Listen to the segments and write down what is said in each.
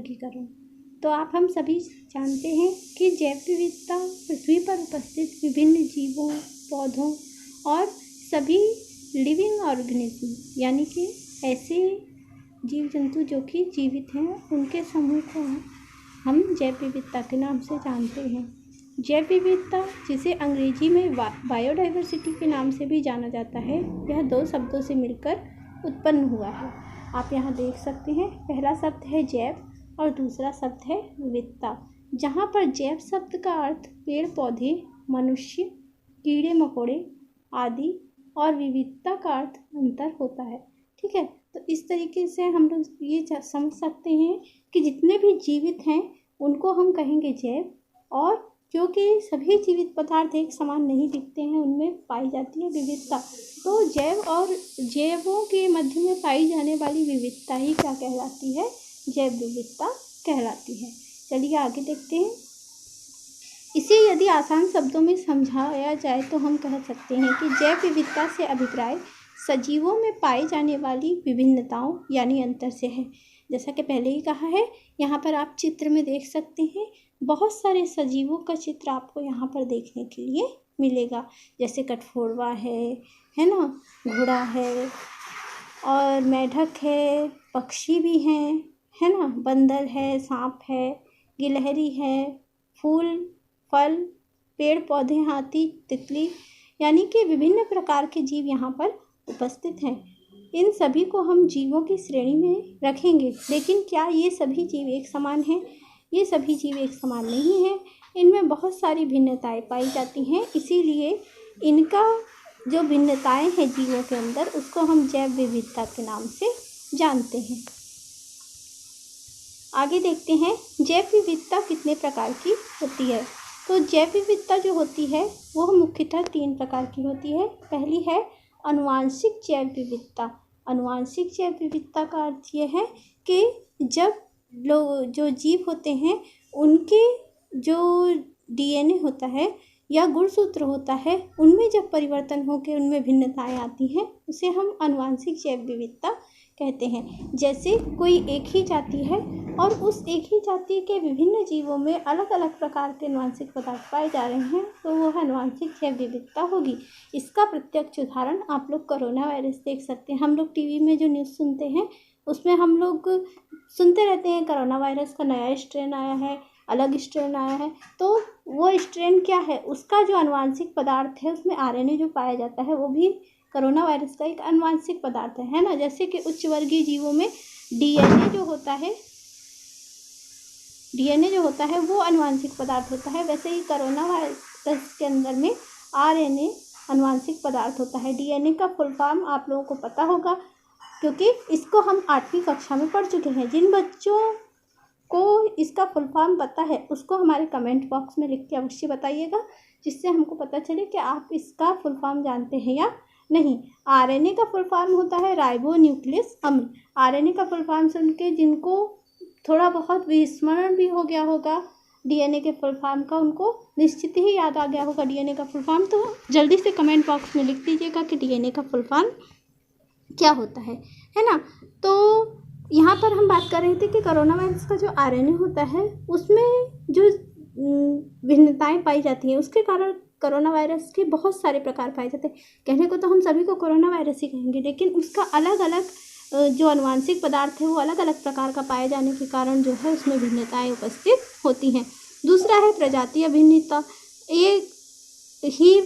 वर्गीकरण। तो आप हम सभी जानते हैं कि जैव विविधता पृथ्वी पर उपस्थित विभिन्न जीवों, पौधों और सभी लिविंग ऑर्गेनिज्म यानी कि ऐसे जीव जंतु जो कि जीवित हैं उनके समूह को हम जैव विविधता के नाम से जानते हैं। जैव विविधता, जिसे अंग्रेजी में बायोडाइवर्सिटी के नाम से भी जाना जाता है, यह 2 शब्दों से मिलकर उत्पन्न हुआ है। आप यहाँ देख सकते हैं, पहला शब्द है जैव और दूसरा शब्द है विविधता। जहाँ पर जैव शब्द का अर्थ पेड़ पौधे, मनुष्य, कीड़े मकोड़े आदि और विविधता का अर्थ अंतर होता है। ठीक है, तो इस तरीके से हम लोग ये समझ सकते हैं कि जितने भी जीवित हैं उनको हम कहेंगे जैव, और क्योंकि सभी जीवित पदार्थ एक समान नहीं दिखते हैं, उनमें पाई जाती है विविधता। तो जैव और जैवों के मध्य में पाई जाने वाली विविधता ही क्या कहलाती है? जैव विविधता कहलाती है। चलिए आगे देखते हैं। इसे यदि आसान शब्दों में समझाया जाए तो हम कह सकते हैं कि जैव विविधता से अभिप्राय सजीवों में पाई जाने वाली विभिन्नताओं यानी अंतर से है। जैसा कि पहले ही कहा है, यहाँ पर आप चित्र में देख सकते हैं, बहुत सारे सजीवों का चित्र आपको यहाँ पर देखने के लिए मिलेगा। जैसे कठफोड़वा है ना, घोड़ा है और मेढक है, पक्षी भी हैं, है ना, बंदर है, सांप है, गिलहरी है, फूल, फल, पेड़ पौधे, हाथी, तितली, यानी कि विभिन्न प्रकार के जीव यहाँ पर उपस्थित हैं। इन सभी को हम जीवों की श्रेणी में रखेंगे, लेकिन क्या ये सभी जीव एक समान हैं? ये सभी जीव एक समान नहीं हैं। इनमें बहुत सारी भिन्नताएं पाई जाती हैं, इसीलिए इनका जो भिन्नताएं हैं जीवों के अंदर, उसको हम जैव विविधता के नाम से जानते हैं। आगे देखते हैं, जैव विविधता कितने प्रकार की होती है। तो जैव विविधता जो होती है वो मुख्यतः 3 प्रकार की होती है। पहली है आनुवांशिक जैव विविधता। आनुवांशिक जैव विविधता का अर्थ ये है कि जब जो जीव होते हैं उनके जो डीएनए होता है या गुणसूत्र होता है, उनमें जब परिवर्तन होकर उनमें भिन्नताएं आती हैं, उसे हम आनुवांशिक जैव विविधता कहते हैं। जैसे कोई एक ही जाति है और उस एक ही जाति के विभिन्न जीवों में अलग अलग प्रकार के आनुवांशिक पदार्थ पाए जा रहे हैं, तो वह आनुवांशिक जैव विविधता होगी। इसका प्रत्यक्ष उदाहरण आप लोग कोरोना वायरस देख सकते हैं। हम लोग टीवी में जो न्यूज़ सुनते हैं उसमें हम लोग सुनते रहते हैं कोरोना वायरस का नया स्ट्रेन आया है, अलग स्ट्रेन आया है। तो वो स्ट्रेन क्या है? उसका जो आनुवांशिक पदार्थ है उसमें आरएनए जो पाया जाता है वो भी कोरोना वायरस का एक आनुवांशिक पदार्थ है ना। जैसे कि उच्च वर्गीय जीवों में डीएनए जो होता है वो आनुवांशिक पदार्थ होता है, वैसे ही कोरोना वायरस के अंदर में आरएनए आनुवांशिक पदार्थ होता है। डीएनए का फुल फॉर्म आप लोगों को पता होगा, क्योंकि इसको हम 8वीं कक्षा में पढ़ चुके हैं। जिन बच्चों को इसका फुल फॉर्म पता है उसको हमारे कमेंट बॉक्स में लिख के अवश्य बताइएगा, जिससे हमको पता चले कि आप इसका फुल फॉर्म जानते हैं या नहीं। आरएनए का फुल फॉर्म होता है राइबो न्यूक्लियस अम्ल। आरएनए का फुल फॉर्म सुन के जिनको थोड़ा बहुत विस्मरण भी हो गया होगा डीएनए के फुल फॉर्म का, उनको निश्चित ही याद आ गया होगा डीएनए का फुल फॉर्म। तो जल्दी से कमेंट बॉक्स में लिख दीजिएगा कि डीएनए का फुल फॉर्म क्या होता है ना। तो यहाँ पर हम बात कर रहे थे कि कोरोना वायरस का जो आरएनए होता है उसमें जो भिन्नताएं पाई जाती हैं, उसके कारण कोरोना वायरस के बहुत सारे प्रकार पाए जाते हैं। कहने को तो हम सभी को कोरोना वायरस ही कहेंगे, लेकिन उसका अलग अलग जो आनुवांशिक पदार्थ है वो अलग अलग प्रकार का पाए जाने के कारण जो है उसमें भिन्नताएं उपस्थित होती हैं। दूसरा है प्रजातीय भिन्नता। एक ही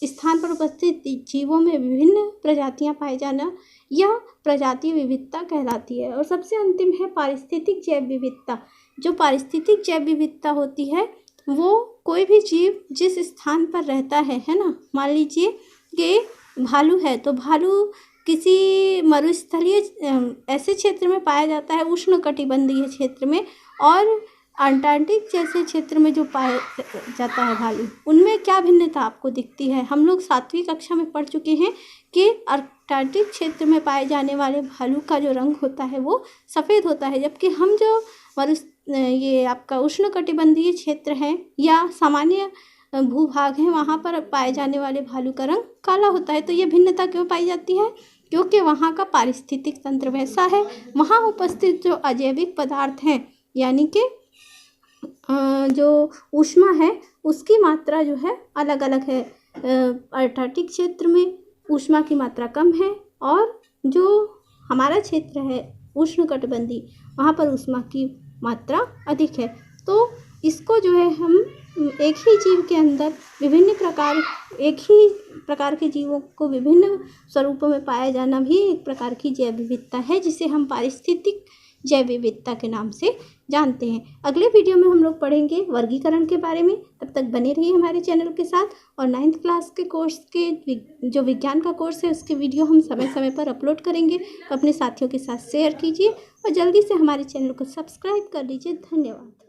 स्थान पर उपस्थित जीवों में विभिन्न प्रजातियां पाए जाना, यह प्रजातीय विविधता कहलाती है। और सबसे अंतिम है पारिस्थितिक जैव विविधता। जो पारिस्थितिक जैव विविधता होती है वो कोई भी जीव जिस स्थान पर रहता है ना। मान लीजिए कि भालू है, तो भालू किसी मरुस्थलीय ऐसे क्षेत्र में पाया जाता है, उष्णकटिबंधीय क्षेत्र में, और अंटार्कटिक जैसे क्षेत्र में जो पाया जाता है भालू, उनमें क्या भिन्नता आपको दिखती है? हम लोग 7वीं कक्षा में पढ़ चुके हैं कि अंटार्कटिक क्षेत्र में पाए जाने वाले भालू का जो रंग होता है वो सफ़ेद होता है, जबकि हम जो ये आपका उष्णकटिबंधीय क्षेत्र है या सामान्य भूभाग है वहाँ पर पाए जाने वाले भालू का रंग काला होता है। तो ये भिन्नता क्यों पाई जाती है? क्योंकि वहाँ का पारिस्थितिक तंत्र वैसा है, वहाँ उपस्थित जो अजैविक पदार्थ हैं यानी कि जो ऊष्मा है उसकी मात्रा जो है अलग अलग है। अंटार्कटिक क्षेत्र में ऊष्मा की मात्रा कम है और जो हमारा क्षेत्र है उष्णकटिबंधीय वहाँ पर ऊष्मा की मात्रा अधिक है। तो इसको जो है हम एक ही जीव के अंदर एक ही प्रकार के जीवों को विभिन्न स्वरूपों में पाया जाना भी एक प्रकार की जैव विविधता है, जिसे हम पारिस्थितिक जैव विविधता के नाम से जानते हैं। अगले वीडियो में हम लोग पढ़ेंगे वर्गीकरण के बारे में। तब तक बने रहिए हमारे चैनल के साथ। और 9th क्लास के कोर्स के जो विज्ञान का कोर्स है उसके वीडियो हम समय समय पर अपलोड करेंगे, तो अपने साथियों के साथ शेयर कीजिए और जल्दी से हमारे चैनल को सब्सक्राइब कर लीजिए। धन्यवाद।